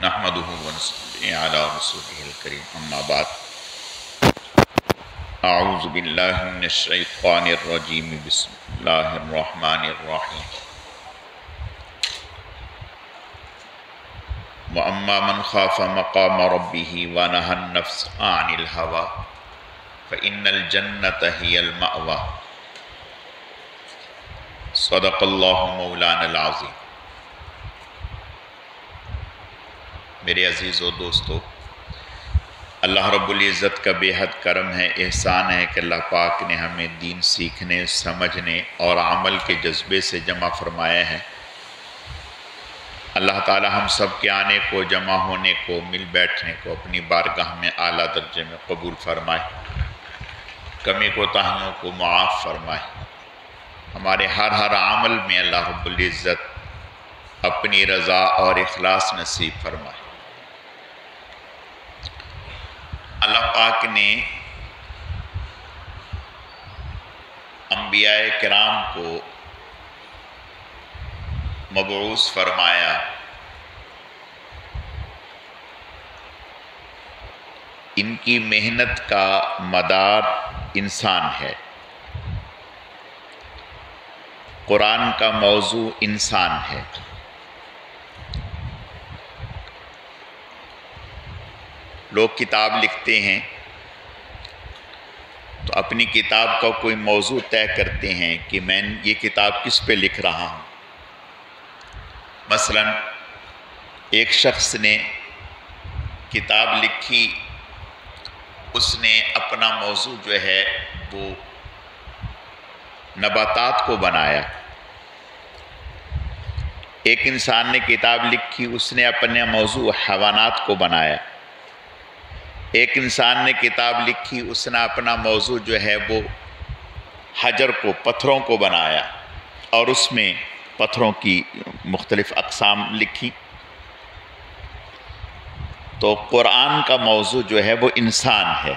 نحمده ونصلي على رسوله الكريم اما بعد اعوذ باللہ من الشیطان الرجیم بسم اللہ الرحمن الرحیم واما من خاف مقام ربه ونهى النفس عن الهوى فإن الجنة هي المأوى صدق اللہ مولانا العظیم۔ میرے عزیز و دوستو، اللہ رب العزت کا بے حد کرم ہے، احسان ہے کہ اللہ پاک نے ہمیں دین سیکھنے، سمجھنے اور عمل کے جذبے سے جمع فرمایا ہے۔ اللہ تعالی ہم سب کے آنے کو، جمع ہونے کو، مل بیٹھنے کو اپنی بارگاہ میں اعلیٰ درجے میں قبول فرمائے، کمی کوتاہیوں کو معاف فرمائے، ہمارے ہر عمل میں اللہ رب العزت اپنی رضا اور اخلاص نصیب فرمائے۔ اللہ پاک نے انبیاء کرام کو مبعوث فرمایا، ان کی محنت کا مدار انسان ہے، قرآن کا موضوع انسان ہے۔ لوگ کتاب لکھتے ہیں تو اپنی کتاب کا کوئی موضوع طے کرتے ہیں کہ میں یہ کتاب کس پہ لکھ رہا ہوں۔ مثلا ایک شخص نے کتاب لکھی، اس نے اپنا موضوع جو ہے وہ نباتات کو بنایا۔ ایک انسان نے کتاب لکھی، اس نے اپنا موضوع حیوانات کو بنایا۔ ایک انسان نے کتاب لکھی، اس نے اپنا موضوع جو ہے وہ حجر کو، پتھروں کو بنایا اور اس میں پتھروں کی مختلف اقسام لکھی۔ تو قرآن کا موضوع جو ہے وہ انسان ہے۔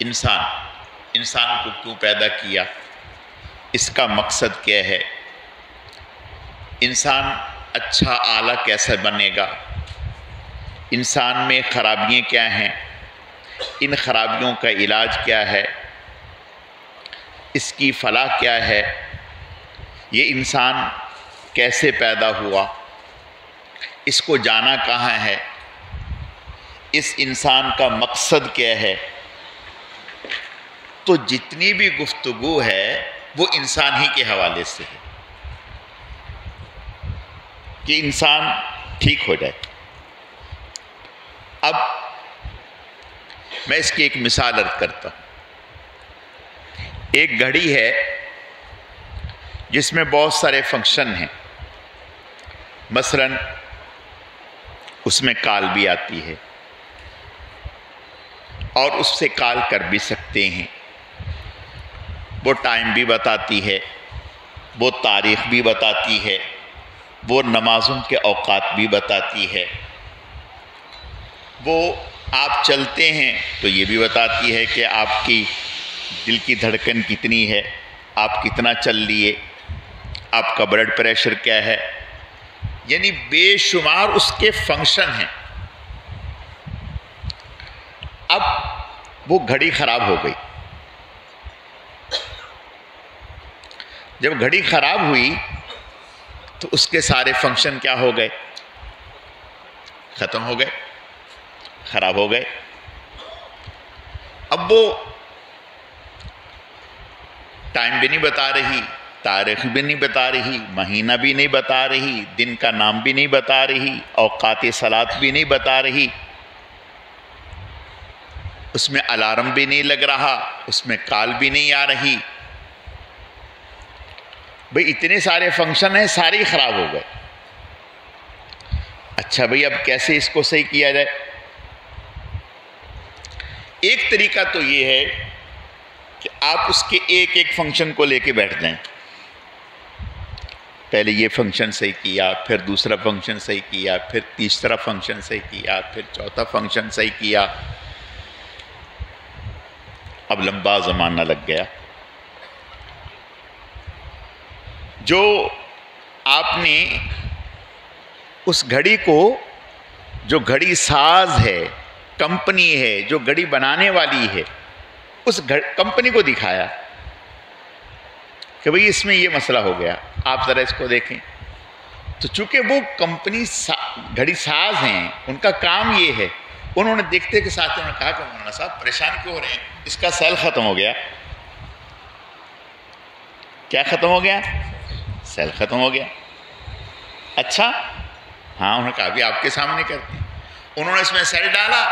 انسان کو کیوں پیدا کیا، اس کا مقصد کیا ہے، انسان اچھا اعلیٰ کیسے بنے گا، انسان میں خرابیاں کیا ہیں، ان خرابیوں کا علاج کیا ہے، اس کی فلاح کیا ہے، یہ انسان کیسے پیدا ہوا، اس کو جانا کہاں ہے، اس انسان کا مقصد کیا ہے۔ تو جتنی بھی گفتگو ہے وہ انسان ہی کے حوالے سے ہے کہ انسان ٹھیک ہو جائے۔ اب میں اس کی ایک مثال عرض کرتا ہوں۔ ایک گھڑی ہے جس میں بہت سارے فنکشن ہیں، مثلا اس میں کال بھی آتی ہے اور اس سے کال کر بھی سکتے ہیں، وہ ٹائم بھی بتاتی ہے، وہ تاریخ بھی بتاتی ہے، وہ نمازوں کے اوقات بھی بتاتی ہے، وہ آپ چلتے ہیں تو یہ بھی بتاتی ہے کہ آپ کی دل کی دھڑکن کتنی ہے، آپ کتنا چل لیے، آپ کا بلڈ پریشر کیا ہے، یعنی بے شمار اس کے فنکشن ہیں۔ اب وہ گھڑی خراب ہو گئی۔ جب گھڑی خراب ہوئی تو اس کے سارے فنکشن کیا ہو گئے، ختم ہو گئے، خراب ہو گئے۔ اب وہ ٹائم بھی نہیں بتا رہی، تاریخ بھی نہیں بتا رہی، مہینہ بھی نہیں بتا رہی، دن کا نام بھی نہیں بتا رہی، اوقات صلاۃ بھی نہیں بتا رہی، اس میں الارم بھی نہیں لگ رہا، اس میں کال بھی نہیں آ رہی۔ بھئی اتنے سارے فنکشن ہیں، سارے ہی خراب ہو گئے۔ اچھا بھئی اب کیسے اس کو صحیح کیا جائے؟ ایک طریقہ تو یہ ہے کہ آپ اس کے ایک ایک فنکشن کو لے کے بیٹھ جائیں۔ پہلے یہ فنکشن صحیح کیا، پھر دوسرا فنکشن صحیح کیا، پھر تیسرا فنکشن صحیح کیا، پھر چوتھا فنکشن صحیح کیا۔ اب لمبا زمانہ لگ گیا۔ جو آپ نے اس گھڑی کو جو گھڑی ساز ہے، کمپنی ہے جو گھڑی بنانے والی ہے، اس کمپنی کو دکھایا کہ بھئی اس میں یہ مسئلہ ہو گیا، آپ ذرا اس کو دیکھیں۔ تو چونکہ وہ کمپنی گھڑی ساز ہیں، ان کا کام یہ ہے، انہوں نے دیکھتے کے ساتھ انہوں نے کہا کہ مولانا صاحب پریشان کیوں ہو رہے ہیں، اس کا سیل ختم ہو گیا۔ کیا ختم ہو گیا؟ سیل ختم ہو گیا۔ اچھا، ہاں، انہوں نے کہا بھی آپ کے سامنے کرتے ہیں۔ انہوں نے اس میں سیل ڈالا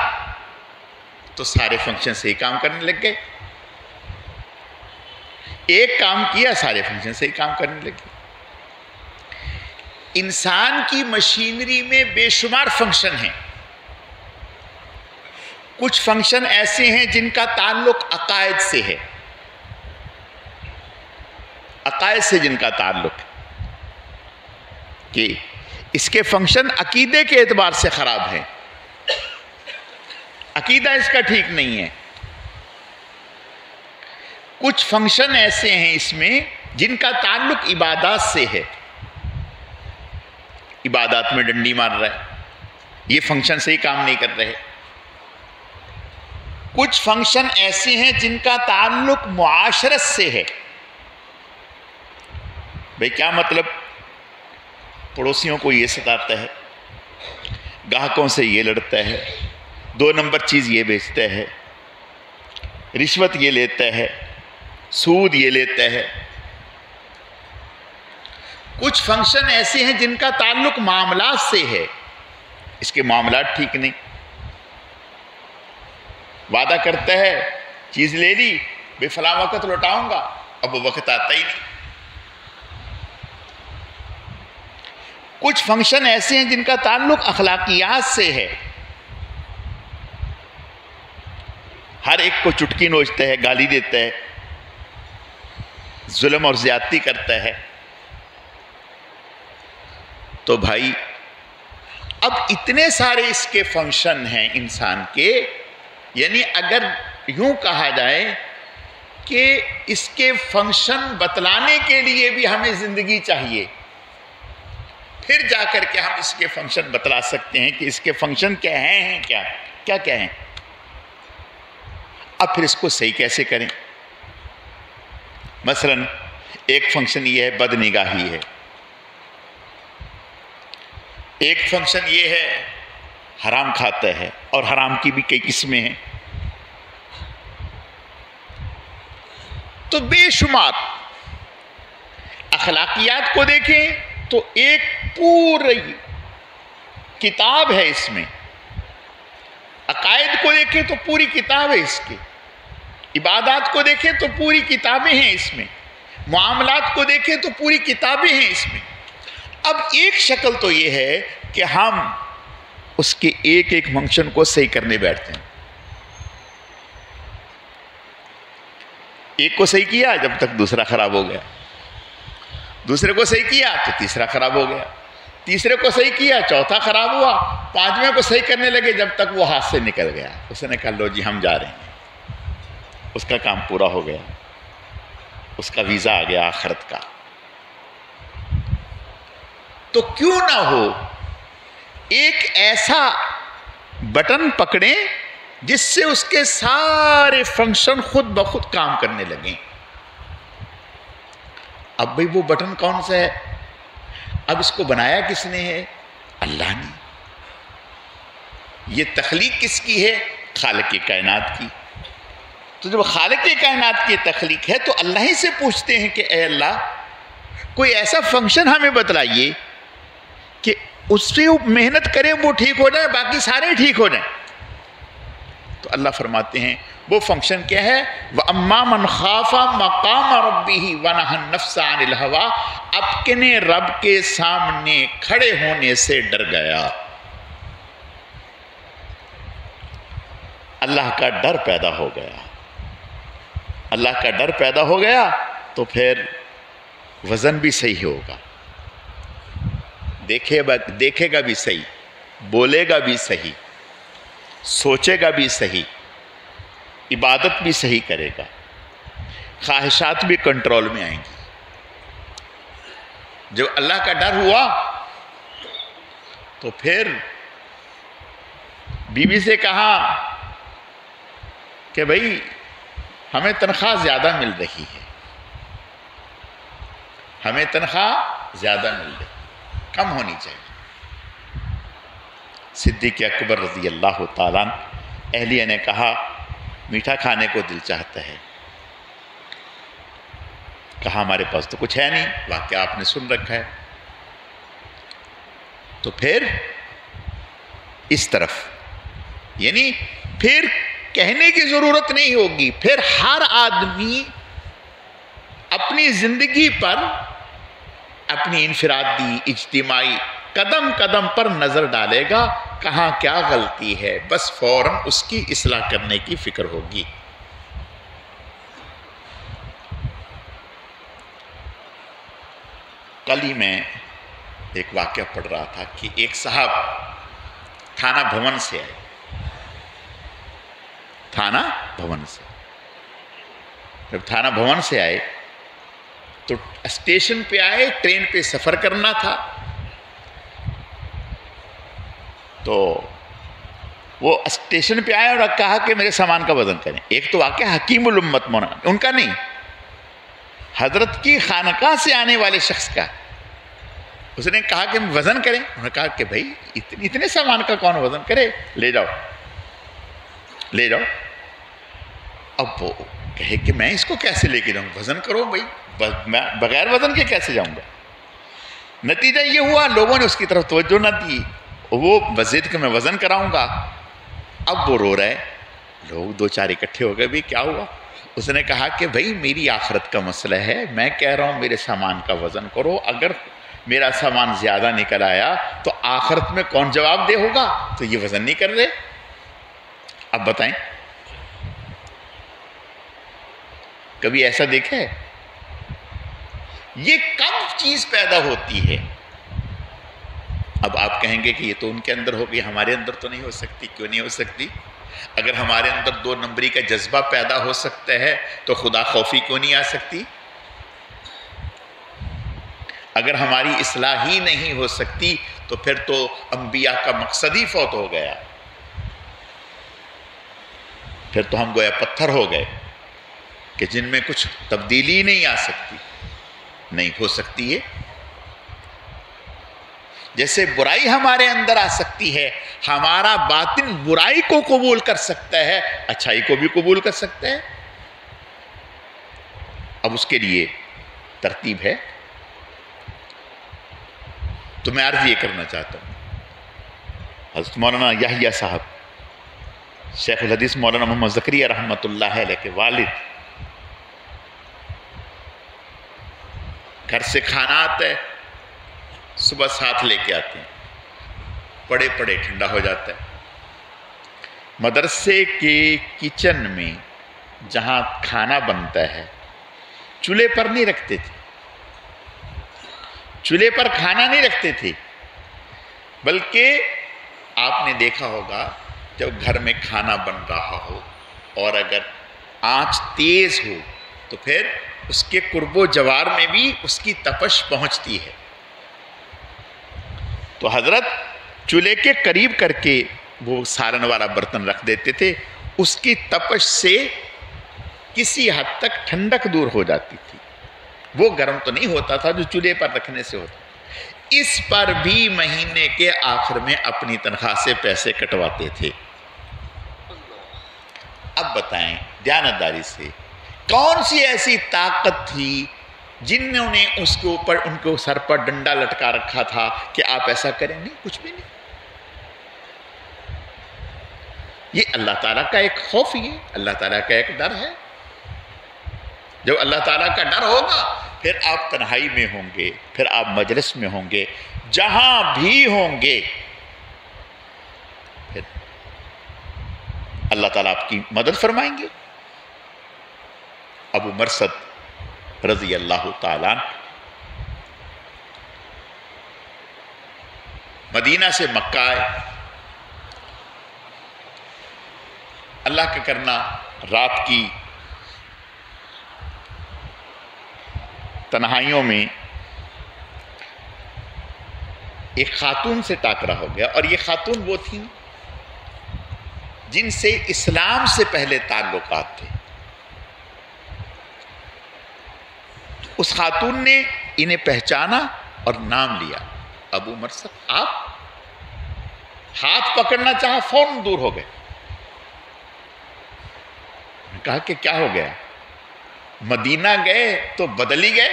تو سارے فنکشن صحیح کام کرنے لگ گئے۔ ایک کام کیا، سارے فنکشن صحیح کام کرنے لگے۔ انسان کی مشینری میں بے شمار فنکشن ہیں۔ کچھ فنکشن ایسے ہیں جن کا تعلق عقائد سے ہے، عقائد سے جن کا تعلق ہے کہ اس کے فنکشن عقیدے کے اعتبار سے خراب ہے، عقیدہ اس کا ٹھیک نہیں ہے۔ کچھ فنکشن ایسے ہیں اس میں جن کا تعلق عبادات سے ہے، عبادات میں ڈنڈی مار رہا ہے، یہ فنکشن صحیح کام نہیں کر رہے۔ کچھ فنکشن ایسے ہیں جن کا تعلق معاشرت سے ہے۔ بھئی کیا مطلب؟ پڑوسیوں کو یہ ستاتا ہے، گاہکوں سے یہ لڑتا ہے، 2 نمبر چیز یہ بیچتا ہے، رشوت یہ لیتا ہے، سود یہ لیتا ہے۔ کچھ فنکشن ایسے ہیں جن کا تعلق معاملات سے ہے، اس کے معاملات ٹھیک نہیں، وعدہ کرتا ہے، چیز لے لی، بے فلاں وقت لوٹاؤں گا، اب وہ وقت آتا ہی نہیں۔ کچھ فنکشن ایسے ہیں جن کا تعلق اخلاقیات سے ہے، ہر ایک کو چٹکی نوچتا ہے، گالی دیتا ہے، ظلم اور زیادتی کرتا ہے۔ تو بھائی اب اتنے سارے اس کے فنکشن ہیں انسان کے، یعنی اگر یوں کہا جائے کہ اس کے فنکشن بتلانے کے لیے بھی ہمیں زندگی چاہیے، پھر جا کر کے ہم اس کے فنکشن بتلا سکتے ہیں کہ اس کے فنکشن کیا ہیں، کیا ہیں۔ اب پھر اس کو صحیح کیسے کریں؟ مثلا ایک فنکشن یہ ہے بد نگاہی ہے، ایک فنکشن یہ ہے حرام کھاتا ہے، اور حرام کی بھی کئی قسمیں ہیں۔ تو بے شمار اخلاقیات کو دیکھیں تو ایک پوری کتاب ہے اس میں، عقائد کو دیکھیں تو پوری کتاب ہے اس کی، عبادات کو دیکھیں تو پوری کتابیں ہیں اس میں، معاملات کو دیکھیں تو پوری کتابیں ہیں اس میں۔ اب ایک شکل تو یہ ہے کہ ہم اس کے ایک ایک فنکشن کو صحیح کرنے بیٹھتے ہیں۔ ایک کو صحیح کیا جب تک دوسرا خراب ہو گیا، دوسرے کو صحیح کیا تو تیسرا خراب ہو گیا، تیسرے کو صحیح کیا چوتھا خراب ہوا، 5ویں کو صحیح کرنے لگے جب تک وہ ہاتھ سے نکل گیا۔ اس نے کہا لو جی ہم جا رہے ہیں، اس کا کام پورا ہو گیا، اس کا ویزا آ گیا آخرت کا۔ تو کیوں نہ ہو ایک ایسا بٹن پکڑیں جس سے اس کے سارے فنکشن خود بخود کام کرنے لگیں۔ اب بھئی وہ بٹن کون سا ہے؟ اب اس کو بنایا کس نے ہے؟ اللہ نے۔ یہ تخلیق کس کی ہے؟ خالق کائنات کی۔ تو جب خالق کائنات کی تخلیق ہے تو اللہ ہی سے پوچھتے ہیں کہ اے اللہ کوئی ایسا فنکشن ہمیں بتلائیے کہ اس سے محنت کریں وہ ٹھیک ہو جائے، باقی سارے ٹھیک ہو جائیں۔ تو اللہ فرماتے ہیں وہ فنکشن کیا ہے؟ وَأَمَّا مَنْ خَافَ مَقَامَ رَبِّهِ وَنَهَى النَّفْسَ عَنِ الْهَوَىٰ، اب کنے رب کے سامنے کھڑے ہونے سے ڈر گیا، اللہ کا ڈر پیدا ہو گیا، اللہ کا ڈر پیدا ہو گیا تو پھر وزن بھی صحیح ہوگا، دیکھے گا بھی صحیح، بولے گا بھی صحیح، سوچے گا بھی صحیح، عبادت بھی صحیح کرے گا، خواہشات بھی کنٹرول میں آئیں گی۔ جب اللہ کا ڈر ہوا تو پھر بیوی سے کہا کہ بھائی ہمیں تنخواہ زیادہ مل رہی ہے، ہمیں تنخواہ زیادہ مل رہی ہے، کم ہونی چاہیے۔ صدیق اکبر رضی اللہ تعالیٰ عنہ، اہلیہ نے کہا میٹھا کھانے کو دل چاہتا ہے، کہا ہمارے پاس تو کچھ ہے نہیں، واقعہ آپ نے سن رکھا ہے۔ تو پھر اس طرف، یعنی پھر کہنے کی ضرورت نہیں ہوگی، پھر ہر آدمی اپنی زندگی پر اپنی انفرادی اجتماعی قدم قدم پر نظر ڈالے گا، کہاں کیا غلطی ہے، بس فوراً اس کی اصلاح کرنے کی فکر ہوگی۔ کل ہی میں ایک واقعہ پڑھ رہا تھا کہ ایک صاحب تھانہ بھون سے آئے، تھانہ بھون سے، جب تھانہ بھون سے آئے تو اسٹیشن پہ آئے، ٹرین پہ سفر کرنا تھا، تو وہ اسٹیشن پہ آئے اور کہا کہ میرے سامان کا وزن کریں۔ ایک تو واقعہ حکیم الامت مولانا ان کا نہیں، حضرت کی خانقاہ سے آنے والے شخص کا، اس نے کہا کہ وزن کریں، انہوں نے کہا کہ بھائی اتنے سامان کا کون وزن کرے، لے جاؤ لے جاؤ۔ اب وہ کہے کہ میں اس کو کیسے لے کے جاؤں، وزن کرو بھائی، میں بغیر وزن کے کیسے جاؤں گا۔ نتیجہ یہ ہوا لوگوں نے اس کی طرف توجہ نہ دی، وہ ضد کہ میں وزن کراؤں گا۔ اب وہ رو رہے، لوگ دو چار اکٹھے ہو گئے، بھی کیا ہوا؟ اس نے کہا کہ بھائی میری آخرت کا مسئلہ ہے، میں کہہ رہا ہوں میرے سامان کا وزن کرو، اگر میرا سامان زیادہ نکل آیا تو آخرت میں کون جواب دے ہوگا، تو یہ وزن نہیں کر رہے۔ اب بتائیں کبھی ایسا دیکھا ہے؟ یہ کب چیز پیدا ہوتی ہے؟ اب آپ کہیں گے کہ یہ تو ان کے اندر ہوگی، ہمارے اندر تو نہیں ہو سکتی۔ کیوں نہیں ہو سکتی؟ اگر ہمارے اندر دو نمبری کا جذبہ پیدا ہو سکتا ہے تو خدا خوفی کیوں نہیں آ سکتی؟ اگر ہماری اصلاح ہی نہیں ہو سکتی تو پھر تو انبیاء کا مقصد ہی فوت ہو گیا، پھر تو ہم گویا پتھر ہو گئے کہ جن میں کچھ تبدیلی نہیں آ سکتی، نہیں ہو سکتی ہے۔ جیسے برائی ہمارے اندر آ سکتی ہے، ہمارا باطن برائی کو قبول کر سکتا ہے، اچھائی کو بھی قبول کر سکتا ہے۔ اب اس کے لیے ترتیب ہے، تو میں عرض یہ کرنا چاہتا ہوں، حضرت مولانا یحییٰ صاحب، شیخ الحدیث مولانا محمد زکریا رحمۃ اللہ علیہ کے والد، گھر سے کھانا آتا ہے، صبح ساتھ لے کے آتے ہیں، پڑے پڑے ٹھنڈا ہو جاتا ہے۔ مدرسے کے کچن میں جہاں کھانا بنتا ہے چولہے پر نہیں رکھتے تھے، چولہے پر کھانا نہیں رکھتے تھے، بلکہ آپ نے دیکھا ہوگا جب گھر میں کھانا بن رہا ہو اور اگر آنچ تیز ہو تو پھر اس کے قرب و جوار میں بھی اس کی تپش پہنچتی ہے۔ تو حضرت چولہے کے قریب کر کے وہ سارن والا برتن رکھ دیتے تھے، اس کی تپش سے کسی حد تک ٹھنڈک دور ہو جاتی تھی، وہ گرم تو نہیں ہوتا تھا جو چولہے پر رکھنے سے ہوتا۔ اس پر بھی مہینے کے آخر میں اپنی تنخواہ سے پیسے کٹواتے تھے۔ اب بتائیں دیانتداری سے کون سی ایسی طاقت تھی جنہوں نے اس کے اوپر ان کو سر پر ڈنڈا لٹکا رکھا تھا کہ آپ ایسا کریں؟ نہیں، کچھ بھی نہیں۔ یہ اللہ تعالیٰ کا ایک خوف ہی ہے، اللہ تعالیٰ کا ایک ڈر ہے۔ جب اللہ تعالیٰ کا ڈر ہوگا پھر آپ تنہائی میں ہوں گے، پھر آپ مجلس میں ہوں گے، جہاں بھی ہوں گے پھر اللہ تعالیٰ آپ کی مدد فرمائیں گے۔ ابو مرثد رضی اللہ تعالیٰ مدینہ سے مکہ آئے، اللہ کا کرنا رات کی تنہائیوں میں ایک خاتون سے ٹاکرا ہو گیا، اور یہ خاتون وہ تھیں جن سے اسلام سے پہلے تعلقات تھے. اس خاتون نے انہیں پہچانا اور نام لیا، ابو مرثد. آپ ہاتھ پکڑنا چاہا، فوراً دور ہو گئے. کہا کہ کیا ہو گیا؟ مدینہ گئے تو بدل ہی گئے،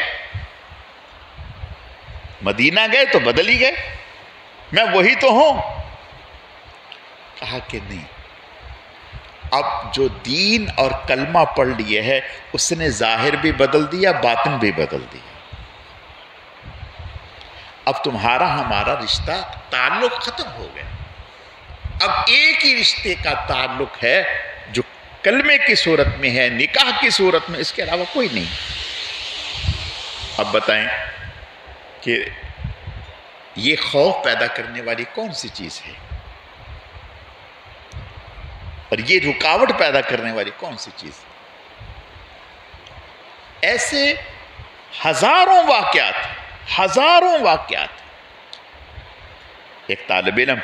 مدینہ گئے تو بدل ہی گئے، میں وہی تو ہوں. کہا کہ نہیں، اب جو دین اور کلمہ پڑھ لیے ہے اس نے ظاہر بھی بدل دیا، باطن بھی بدل دیا. اب تمہارا ہمارا رشتہ تعلق ختم ہو گیا. اب ایک ہی رشتے کا تعلق ہے جو کلمے کی صورت میں ہے، نکاح کی صورت میں، اس کے علاوہ کوئی نہیں. اب بتائیں کہ یہ خوف پیدا کرنے والی کون سی چیز ہے، اور یہ رکاوٹ پیدا کرنے والی کون سی چیز؟ ایسے ہزاروں واقعات. ایک طالب علم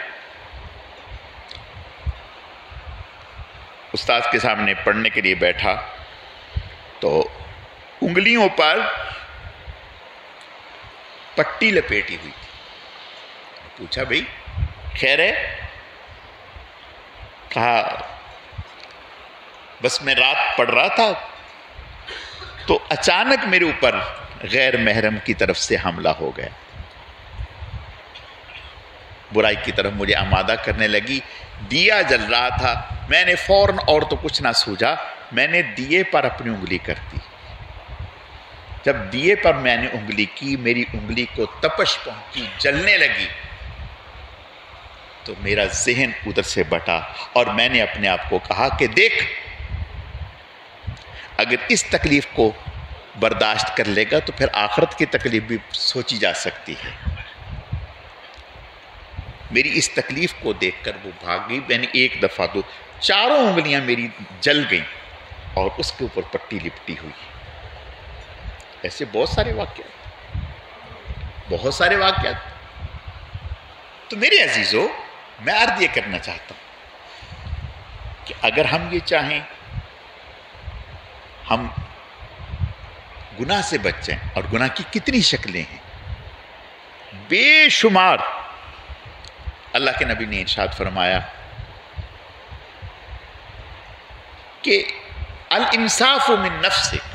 استاد کے سامنے پڑھنے کے لیے بیٹھا تو انگلیوں پر پٹی لپیٹی ہوئی تھی. پوچھا بھئی خیر ہے؟ کہا بس میں رات پڑھ رہا تھا تو اچانک میرے اوپر غیر محرم کی طرف سے حملہ ہو گیا، برائی کی طرف مجھے آمادہ کرنے لگی. دیا جل رہا تھا، میں نے فوراً اور تو کچھ نہ سوچا، میں نے دیے پر اپنی انگلی کر دی. جب دیے پر میں نے انگلی کی، میری انگلی کو تپش پہنچی، جلنے لگی، تو میرا ذہن ادھر سے بٹا اور میں نے اپنے آپ کو کہا کہ دیکھ، اگر اس تکلیف کو برداشت کر لے گا تو پھر آخرت کی تکلیف بھی سوچی جا سکتی ہے. میری اس تکلیف کو دیکھ کر وہ بھاگ گئی. میں نے ایک دفعہ تو چاروں انگلیاں میری جل گئیں اور اس کے اوپر پٹی لپٹی ہوئی. ایسے بہت سارے واقعات. تو میرے عزیزو، میں عرض یہ کرنا چاہتا ہوں کہ اگر ہم یہ چاہیں ہم گناہ سے بچ جائیں، اور گناہ کی کتنی شکلیں ہیں، بے شمار. اللہ کے نبی نے ارشاد فرمایا کہ الانصاف من نفسک،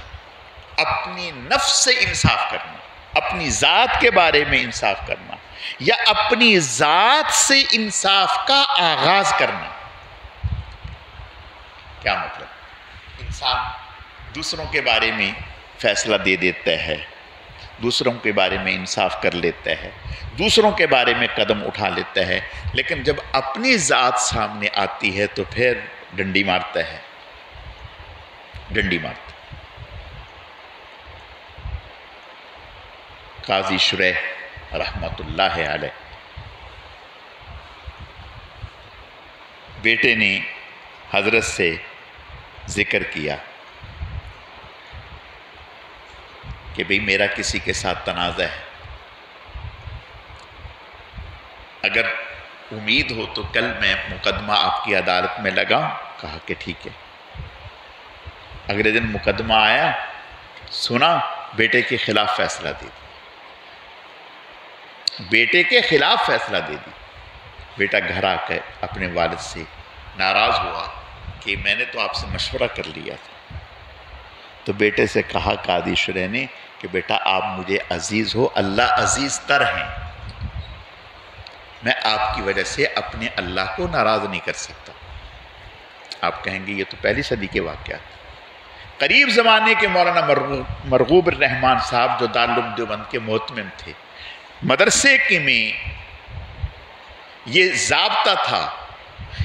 اپنی نفس سے انصاف کرنا، اپنی ذات کے بارے میں انصاف کرنا، یا اپنی ذات سے انصاف کا آغاز کرنا. کیا مطلب؟ انسان دوسروں کے بارے میں فیصلہ دے دیتا ہے، دوسروں کے بارے میں انصاف کر لیتا ہے، دوسروں کے بارے میں قدم اٹھا لیتا ہے، لیکن جب اپنی ذات سامنے آتی ہے تو پھر ڈنڈی مارتا ہے. قاضی شریح رحمت اللہ علیہ، بیٹے نے حضرت سے ذکر کیا کہ بھئی میرا کسی کے ساتھ تنازع ہے، اگر امید ہو تو کل میں مقدمہ آپ کی عدالت میں لگاؤں. کہا کہ ٹھیک ہے. اگلے دن مقدمہ آیا، سنا، بیٹے کے خلاف فیصلہ دے دی. بیٹا گھر آ کر اپنے والد سے ناراض ہوا کہ میں نے تو آپ سے مشورہ کر لیا تھا. تو بیٹے سے کہا قاضی شریح نے کہ بیٹا آپ مجھے عزیز ہو، اللہ عزیز تر ہیں، میں آپ کی وجہ سے اپنے اللہ کو ناراض نہیں کر سکتا. آپ کہیں گے یہ تو پہلی صدی کے واقعات. قریب زمانے کے مولانا مرغوب الرحمان صاحب جو دارالعلوم دیوبند کے محتمم تھے، مدرسے کے میں یہ ضابطہ تھا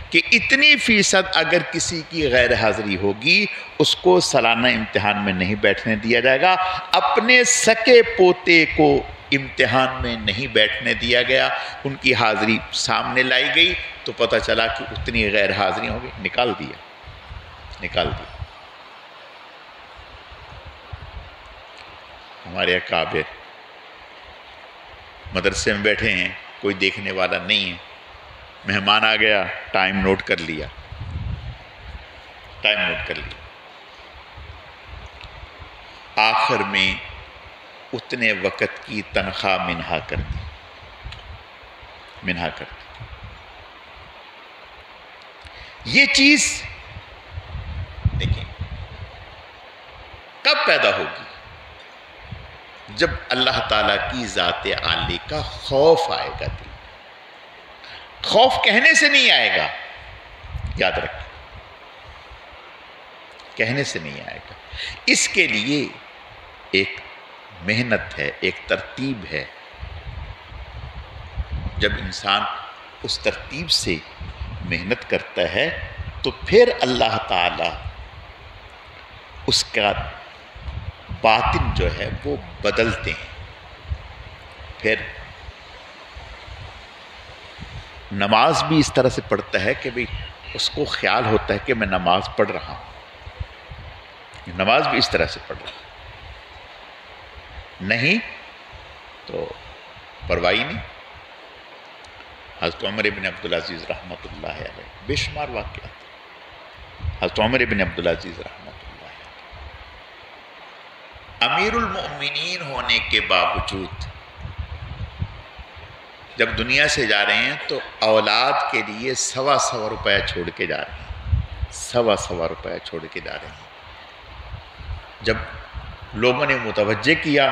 کہ اتنی فیصد اگر کسی کی غیر حاضری ہوگی اس کو سالانہ امتحان میں نہیں بیٹھنے دیا جائے گا. اپنے سکے پوتے کو امتحان میں نہیں بیٹھنے دیا گیا. ان کی حاضری سامنے لائی گئی تو پتہ چلا کہ اتنی غیر حاضری ہوگی، نکال دیا. ہمارے اکابر مدرسے میں بیٹھے ہیں، کوئی دیکھنے والا نہیں ہے، مہمان آ گیا، ٹائم نوٹ کر لیا، آخر میں اتنے وقت کی تنخواہ منہا کر دی۔ یہ چیز دیکھیں کب پیدا ہوگی؟ جب اللہ تعالیٰ کی ذات عالی کا خوف آئے گا دل۔ خوف کہنے سے نہیں آئے گا، یاد رکھیں، کہنے سے نہیں آئے گا۔ اس کے لیے ایک محنت ہے، ایک ترتیب ہے۔ جب انسان اس ترتیب سے محنت کرتا ہے تو پھر اللہ تعالی اس کا باطن جو ہے وہ بدلتے ہیں۔ پھر نماز بھی اس طرح سے پڑھتا ہے کہ بھئی اس کو خیال ہوتا ہے کہ میں نماز پڑھ رہا ہوں، نماز بھی اس طرح سے پڑھ رہا ہوں، نہیں تو پرواہ نہیں۔ حضرت عمر ابن عبدالعزیز رحمۃ اللہ علیہ، بے شمار واقعات۔ حضرت عمر ابن عبدالعزیز رحمۃ اللہ علیہ امیر المؤمنین ہونے کے باوجود جب دنیا سے جا رہے ہیں تو اولاد کے لیے سوا روپیہ چھوڑ کے جا رہے ہیں، سوا روپیہ چھوڑ کے جا رہے ہیں۔ جب لوگوں نے متوجہ کیا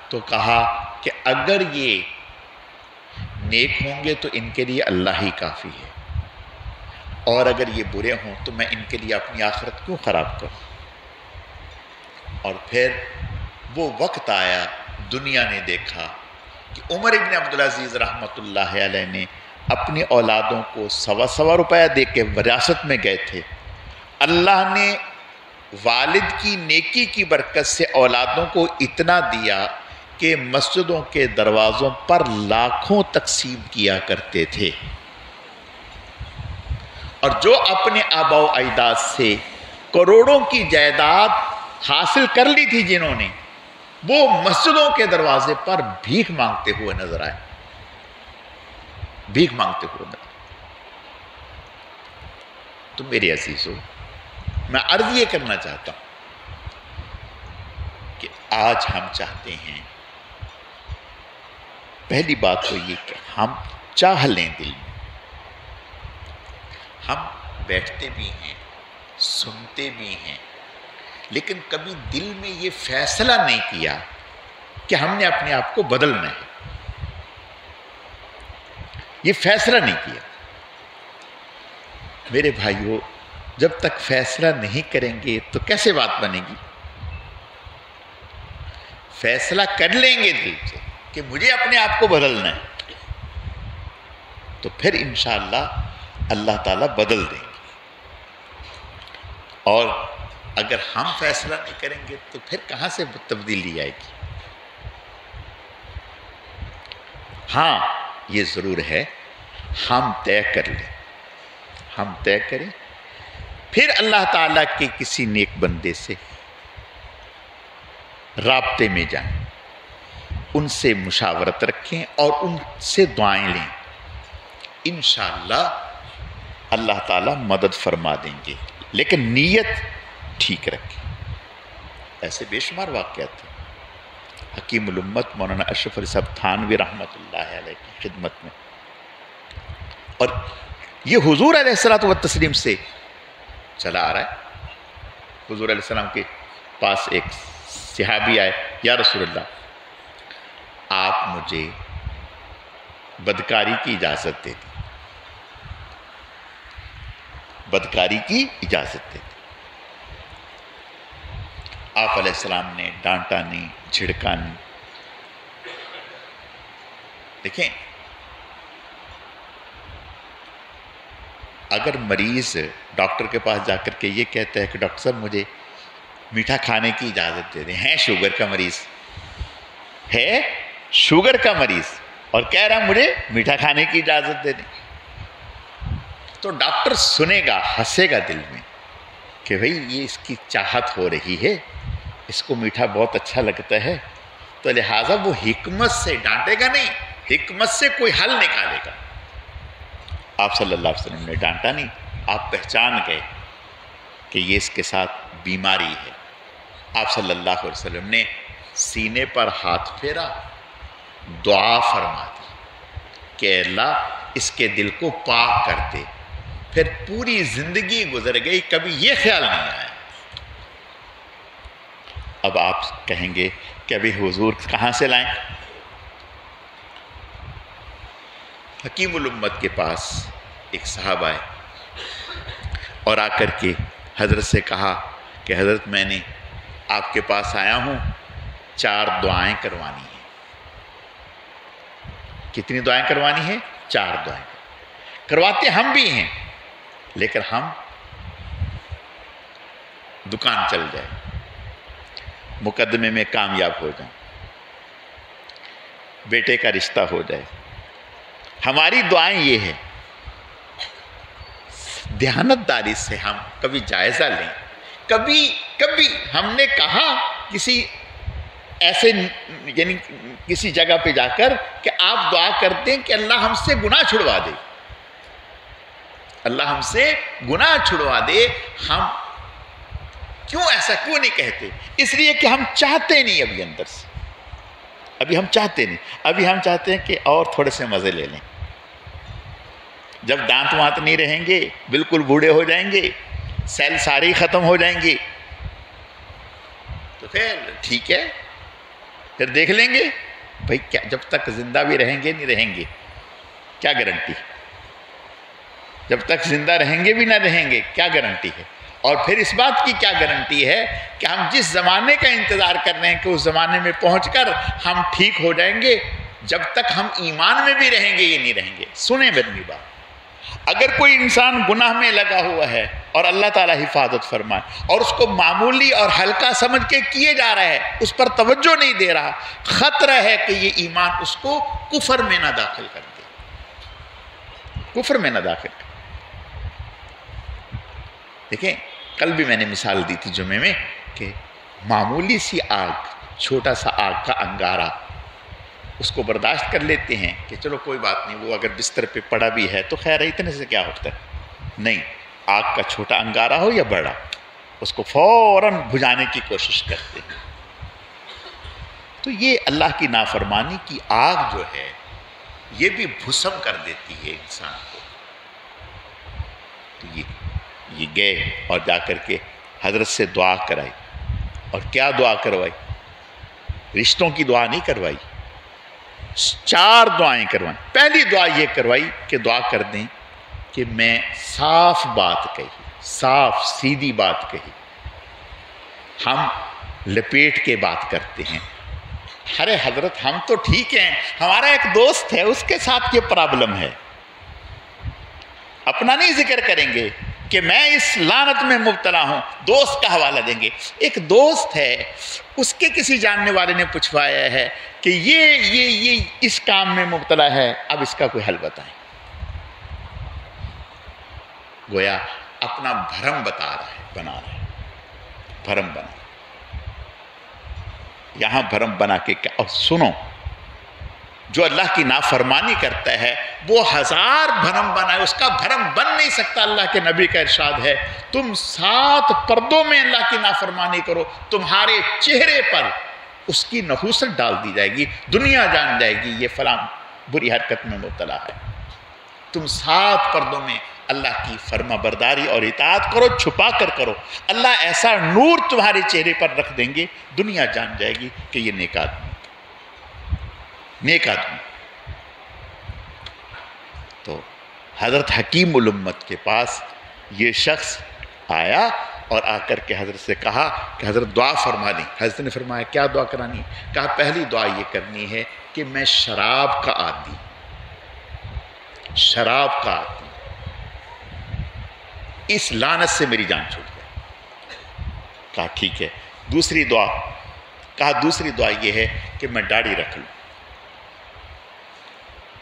تو کہا کہ اگر یہ نیک ہوں گے تو ان کے لیے اللہ ہی کافی ہے، اور اگر یہ برے ہوں تو میں ان کے لیے اپنی آخرت کیوں خراب کروں۔ اور پھر وہ وقت آیا، دنیا نے دیکھا کہ عمر ابن عبدالعزیز رحمۃ اللہ علیہ نے اپنی اولادوں کو سوا روپیہ دے کے وراثت میں گئے تھے۔ اللہ نے والد کی نیکی کی برکت سے اولادوں کو اتنا دیا کہ مسجدوں کے دروازوں پر لاکھوں تقسیم کیا کرتے تھے، اور جو اپنے آباء و اجداد سے کروڑوں کی جائیداد حاصل کر لی تھی جنہوں نے، وہ مسجدوں کے دروازے پر بھیک مانگتے ہوئے نظر آئے، بھیک مانگتے ہوئے نظر آئے۔ تو میرے عزیزو، میں عرض یہ کرنا چاہتا ہوں کہ آج ہم چاہتے ہیں، پہلی بات تو یہ کہ ہم چاہ لیں دل میں، ہم بیٹھتے بھی ہیں، سنتے بھی ہیں، لیکن کبھی دل میں یہ فیصلہ نہیں کیا کہ ہم نے اپنے آپ کو بدلنا ہے، یہ فیصلہ نہیں کیا۔ میرے بھائیو، جب تک فیصلہ نہیں کریں گے تو کیسے بات بنے گی؟ فیصلہ کر لیں گے دل سے کہ مجھے اپنے آپ کو بدلنا ہے، تو پھر انشاءاللہ اللہ تعالیٰ بدل دیں گے۔ اور اگر ہم فیصلہ نہیں کریں گے تو پھر کہاں سے تبدیلی آئے گی؟ ہاں، یہ ضرور ہے، ہم طے کر لیں، ہم طے کریں، پھر اللہ تعالیٰ کے کسی نیک بندے سے رابطے میں جائیں، ان سے مشاورت رکھیں اور ان سے دعائیں لیں، انشاءاللہ اللہ تعالیٰ مدد فرما دیں گے، لیکن نیت ٹھیک رکھیں۔ ایسے بے شمار واقعات ہیں۔ حکیم الامت مولانا اشرف علی صاحب تھانوی رحمۃ اللہ علیہ کی خدمت میں، اور یہ حضور علیہ الصلوۃ والتسلیم سے چلا آ رہا ہے۔ حضور علیہ السلام کے پاس ایک صحابی آئے، یا رسول اللہ، آپ مجھے بدکاری کی اجازت دے دیں، بدکاری کی اجازت دے دیں۔ آپ علیہ السلام نے ڈانٹا نہیں، جھڑکا نہیں۔ دیکھیں، اگر مریض ڈاکٹر کے پاس جا کر کے یہ کہتا ہے کہ ڈاکٹر صاحب مجھے میٹھا کھانے کی اجازت دے دیں، ہے شوگر کا مریض، ہے شوگر کا مریض، اور کہہ رہا مجھے میٹھا کھانے کی اجازت دے دیں، تو ڈاکٹر سنے گا، ہنسے گا دل میں کہ بھئی یہ اس کی چاہت ہو رہی ہے، اس کو میٹھا بہت اچھا لگتا ہے، تو لہٰذا وہ حکمت سے ڈانٹے گا نہیں، حکمت سے کوئی حل نکالے گا۔ آپ صلی اللہ علیہ وسلم نے ڈانٹا نہیں، آپ پہچان گئے کہ یہ اس کے ساتھ بیماری ہے۔ آپ صلی اللہ علیہ وسلم نے سینے پر ہاتھ پھیرا، دعا فرما دی کہ اللہ اس کے دل کو پاک کر دے۔ پھر پوری زندگی گزر گئی، کبھی یہ خیال نہیں آیا۔ اب آپ کہیں گے کہ ابھی حضور کہاں سے لائیں؟ حکیم الامت کے پاس ایک صاحب آئے اور آ کر کے حضرت سے کہا کہ حضرت میں نے آپ کے پاس آیا ہوں، 4 دعائیں کروانی ہیں۔ کتنی دعائیں کروانی ہیں؟ 4 دعائیں۔ کرواتے ہم بھی ہیں، لیکن ہم دکان چل جائے، مقدمے میں کامیاب ہو جائیں، بیٹے کا رشتہ ہو جائے۔ ہماری دعائیں یہ ہیں، دیانتداری سے ہم کبھی جائزہ لیں۔ کبھی ہم نے کہا کسی ایسے یعنی کسی جگہ پہ جا کر کہ آپ دعا کرتے ہیں کہ اللہ ہم سے گناہ چھڑوا دے، اللہ ہم سے گناہ چھڑوا دے۔ ہم ایسا کیوں نہیں کہتے؟ اس لیے کہ ہم چاہتے نہیں، ابھی اندر سے ابھی ہم چاہتے نہیں، ابھی ہم چاہتے ہیں کہ اور تھوڑے سے مزے لے لیں۔ جب دانت وانت نہیں رہیں گے، بالکل بوڑھے ہو جائیں گے، سیل سارے ہی ختم ہو جائیں گے، تو پھر ٹھیک ہے، پھر دیکھ لیں گے۔ بھائی کیا جب تک زندہ بھی رہیں گے نہیں رہیں گے، کیا گارنٹی؟ جب تک زندہ رہیں گے بھی نہ رہیں گے، کیا گارنٹی ہے؟ اور پھر اس بات کی کیا گارنٹی ہے کہ ہم جس زمانے کا انتظار کر رہے ہیں کہ اس زمانے میں پہنچ کر ہم ٹھیک ہو جائیں گے، جب تک ہم ایمان میں بھی رہیں گے یہ نہیں رہیں گے۔ سنیں میری بات، اگر کوئی انسان گناہ میں لگا ہوا ہے اور اللہ تعالیٰ حفاظت فرمائے اور اس کو معمولی اور ہلکا سمجھ کے کیے جا رہا ہے، اس پر توجہ نہیں دے رہا، خطرہ ہے کہ یہ ایمان اس کو کفر میں نہ داخل کر دے، کفر میں نہ داخل کر دے۔ دیکھیں کل بھی میں نے مثال دی تھی جمعے میں کہ معمولی سی آگ، چھوٹا سا آگ کا انگارہ، اس کو برداشت کر لیتے ہیں کہ چلو کوئی بات نہیں، وہ اگر بستر پہ پڑا بھی ہے تو خیر ہے، اتنے سے کیا ہوتا ہے۔ نہیں، آگ کا چھوٹا انگارہ ہو یا بڑا، اس کو فوراً بجھانے کی کوشش کرتے ہیں۔ تو یہ اللہ کی نافرمانی کی آگ جو ہے یہ بھی بھسم کر دیتی ہے انسان کو۔ تو یہ گئے اور جا کر کے حضرت سے دعا کرائی، اور کیا دعا کروائی؟ رشتوں کی دعا نہیں کروائی، 4 دعائیں کروائیں۔ پہلی دعا یہ کروائی کہ دعا کر دیں کہ میں صاف بات کہی، صاف سیدھی بات کہی۔ ہم لپیٹ کے بات کرتے ہیں، ارے حضرت ہم تو ٹھیک ہیں، ہمارا ایک دوست ہے اس کے ساتھ یہ پرابلم ہے، اپنا نہیں ذکر کریں گے کہ میں اس لعنت میں مبتلا ہوں، دوست کا حوالہ دیں گے۔ ایک دوست ہے، اس کے کسی جاننے والے نے پوچھوایا ہے کہ یہ اس کام میں مبتلا ہے، اب اس کا کوئی حل بتائیں۔ گویا اپنا بھرم بنا رہا ہے، بھرم بنا یہاں بھرم بنا کے کیا؟ اور سنو، جو اللہ کی نافرمانی کرتا ہے وہ 1000 بھرم بنائے، اس کا بھرم بن نہیں سکتا۔ اللہ کے نبی کا ارشاد ہے، تم 7 پردوں میں اللہ کی نافرمانی کرو، تمہارے چہرے پر اس کی نحوست ڈال دی جائے گی، دنیا جان جائے گی یہ فلاں بری حرکت میں مبتلا ہے۔ تم 7 پردوں میں اللہ کی فرما برداری اور اطاعت کرو، چھپا کر کرو، اللہ ایسا نور تمہارے چہرے پر رکھ دیں گے، دنیا جان جائے گی کہ یہ نیک آدمی، نیک آدمی۔ تو حضرت حکیم الامت کے پاس یہ شخص آیا اور آ کر کے حضرت سے کہا کہ حضرت دعا فرما دیں۔ حضرت نے فرمایا کیا دعا کرانی ہے؟ کہا پہلی دعا یہ کرنی ہے کہ میں شراب کا عادی، شراب کا عادی، اس لعنت سے میری جان چھوٹ جائے۔ کہا ٹھیک ہے۔ دوسری دعا، کہا دوسری دعا یہ ہے کہ میں داڑھی رکھ لوں۔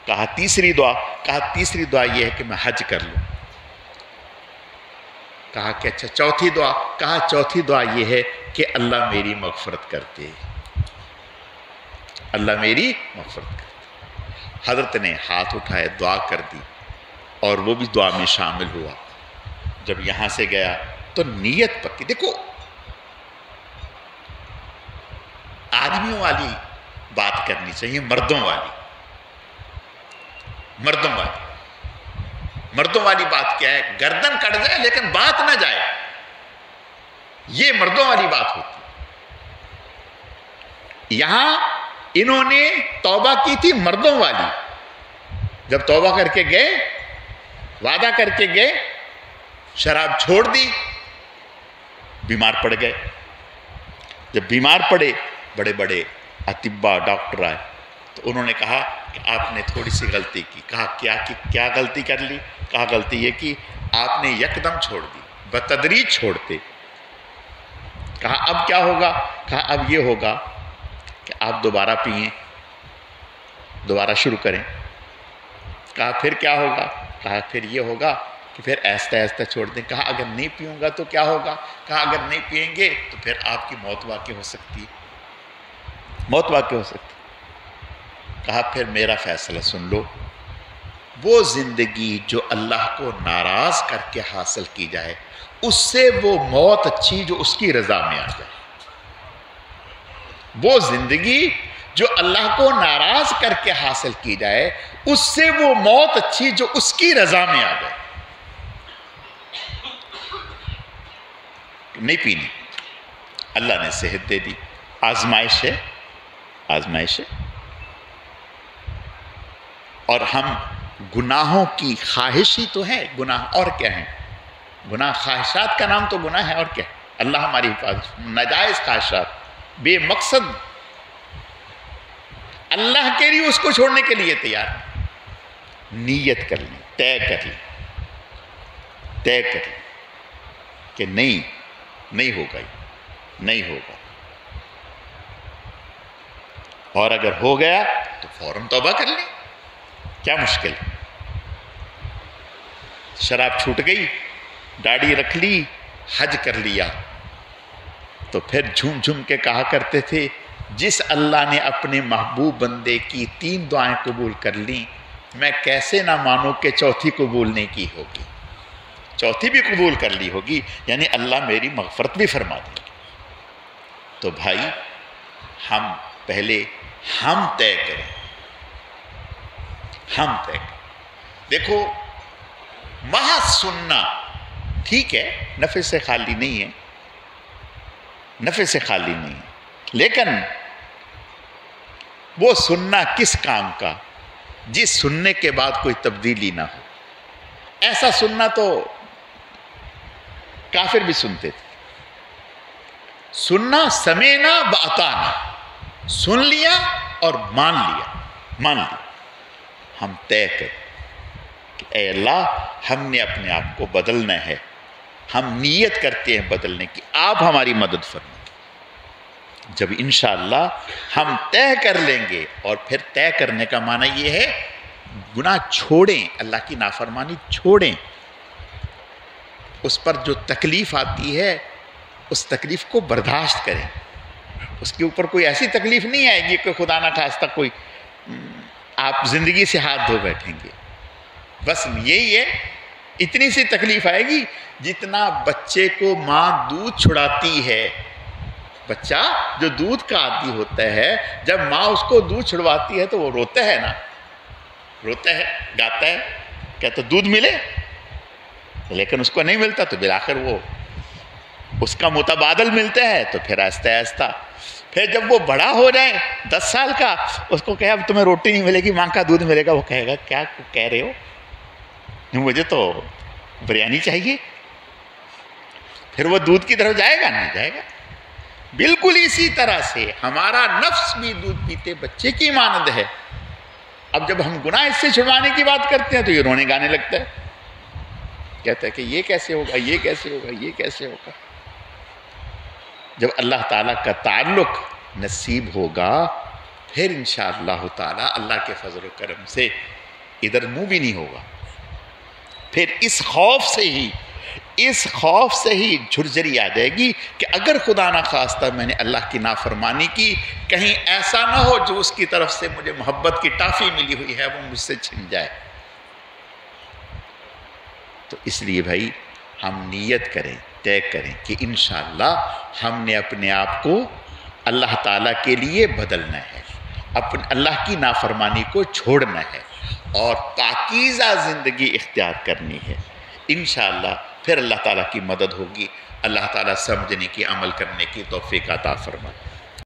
کہا تیسری دعا، کہا تیسری دعا یہ ہے کہ میں حج کر لوں۔ کہا کہ اچھا چوتھی دعا، کہا چوتھی دعا یہ ہے کہ اللہ میری مغفرت کر دے، اللہ میری مغفرت کر دے۔ حضرت نے ہاتھ اٹھائے، دعا کر دی اور وہ بھی دعا میں شامل ہوا۔ جب یہاں سے گیا تو نیت پکی، دیکھو آدمیوں والی بات کرنی چاہیے، مردوں والی مردوں والی بات کیا ہے؟ گردن کٹ جائے لیکن بات نہ جائے، یہ مردوں والی بات ہوتی ہے۔ یہاں انہوں نے توبہ کی تھی مردوں والی، جب توبہ کر کے گئے، وعدہ کر کے گئے، شراب چھوڑ دی، بیمار پڑ گئے۔ جب بیمار پڑے، بڑے بڑے اطباء ڈاکٹر آئے تو انہوں نے کہا کہ آپ نے تھوڑی سی غلطی کی۔ کہا کیا غلطی کر لی؟ کہا غلطی یہ کی آپ نے یکدم چھوڑ دی، بتدریج چھوڑتے۔ کہا اب کیا ہوگا؟ کہا اب یہ ہوگا کہ آپ دوبارہ پئیں، دوبارہ شروع کریں۔ کہا پھر کیا ہوگا؟ کہا پھر یہ ہوگا کہ پھر آہستہ آہستہ چھوڑ دیں۔ کہا اگر نہیں پیوں گا تو کیا ہوگا؟ کہا اگر نہیں پئیں گے تو پھر آپ کی موت واقع ہو سکتی ہے، موت واقع ہو سکتی۔ کہا پھر میرا فیصلہ سن لو، وہ زندگی جو اللہ کو ناراض کر کے حاصل کی جائے، اس سے وہ موت اچھی جو اس کی رضا میں آ جائے۔ وہ زندگی جو اللہ کو ناراض کر کے حاصل کی جائے، اس سے وہ موت اچھی جو اس کی رضا میں آ جائے۔ نہیں پینی، اللہ نے صحت دے دی، آزمائش ہے، آزمائش ہے۔ اور ہم گناہوں کی خواہش ہی تو ہے، گناہ اور کیا ہیں؟ گناہ، خواہشات کا نام تو گناہ ہے، اور کیا؟ اللہ ہماری حفاظت، ناجائز خواہشات، بے مقصد، اللہ کے لیے اس کو چھوڑنے کے لیے تیار۔ نیت کر لیں، طے کر لیں کہ نہیں ہوگا، نہیں ہوگا۔ اور اگر ہو گیا تو فوراً توبہ کر لیں، کیا مشکل؟ شراب چھوٹ گئی، داڑھی رکھ لی، حج کر لیا، تو پھر جھوم جھوم کے کہا کرتے تھے جس اللہ نے اپنے محبوب بندے کی 3 دعائیں قبول کر لیں، میں کیسے نہ مانوں کہ چوتھی قبول نہیں کی ہوگی، چوتھی بھی قبول کر لی ہوگی، یعنی اللہ میری مغفرت بھی فرما دیں گے۔ تو بھائی ہم پہلے طے کریں، ہم طے کریں۔ دیکھو محض سننا ٹھیک ہے، نفع سے خالی نہیں ہے، نفع سے خالی نہیں ہے، لیکن وہ سننا کس کام کا جس سننے کے بعد کوئی تبدیلی نہ ہو۔ ایسا سننا تو کافر بھی سنتے تھے۔ سننا سمینا بأطانا، سن لیا اور مان لیا۔ ہم طے کریں کہ اے اللہ ہم نے اپنے آپ کو بدلنا ہے، ہم نیت کرتے ہیں بدلنے کی، آپ ہماری مدد فرمائیں۔ جب انشاءاللہ ہم طے کر لیں گے، اور پھر طے کرنے کا معنی یہ ہے گناہ چھوڑیں، اللہ کی نافرمانی چھوڑیں، اس پر جو تکلیف آتی ہے اس تکلیف کو برداشت کریں۔ اس کے اوپر کوئی ایسی تکلیف نہیں آئے گی کہ خدا نہ خواستہ کوئی آپ زندگی سے ہاتھ دھو بیٹھیں گے، بس یہی ہے، اتنی سی تکلیف آئے گی جتنا بچے کو ماں دودھ چھڑاتی ہے۔ بچہ جو دودھ کا عادی ہوتا ہے، جب ماں اس کو دودھ چھڑواتی ہے تو وہ روتا ہے نا، روتا ہے، گاتا ہے، کہتا دودھ ملے، لیکن اس کو نہیں ملتا تو بالآخر وہ اس کا متبادل ملتا ہے، تو پھر آہستہ آہستہ پھر جب وہ بڑا ہو جائے 10 سال کا، اس کو کہے اب تمہیں روٹی نہیں ملے گی، ماں کا دودھ ملے گا، وہ کہے گا کیا کہہ رہے ہو، مجھے تو بریانی چاہیے۔ پھر وہ دودھ کی طرف جائے گا؟ نہیں جائے گا۔ بالکل اسی طرح سے ہمارا نفس بھی دودھ پیتے بچے کی مانند ہے۔ اب جب ہم گناہ اس سے چھڑوانے کی بات کرتے ہیں تو یہ رونے گانے لگتا ہے، کہتا ہے کہ یہ کیسے ہوگا، یہ کیسے ہوگا، یہ کیسے ہوگا۔ جب اللہ تعالیٰ کا تعلق نصیب ہوگا پھر انشاءاللہ تعالیٰ اللہ کے فضل و کرم سے ادھر منہ بھی نہیں ہوگا۔ پھر اس خوف سے ہی، اس خوف سے ہی جھرجھری آ جائے گی کہ اگر خدا نہ خواستہ میں نے اللہ کی نافرمانی کی، کہیں ایسا نہ ہو جو اس کی طرف سے مجھے محبت کی ٹافی ملی ہوئی ہے وہ مجھ سے چھن جائے۔ تو اس لیے بھائی ہم نیت کریں، طے کریں کہ انشاءاللہ ہم نے اپنے آپ کو اللہ تعالیٰ کے لیے بدلنا ہے، اللہ کی نافرمانی کو چھوڑنا ہے اور پاکیزہ زندگی اختیار کرنی ہے۔ انشاءاللہ پھر اللہ تعالیٰ کی مدد ہوگی۔ اللہ تعالیٰ سمجھنے کی، عمل کرنے کی توفیق عطا فرمائے۔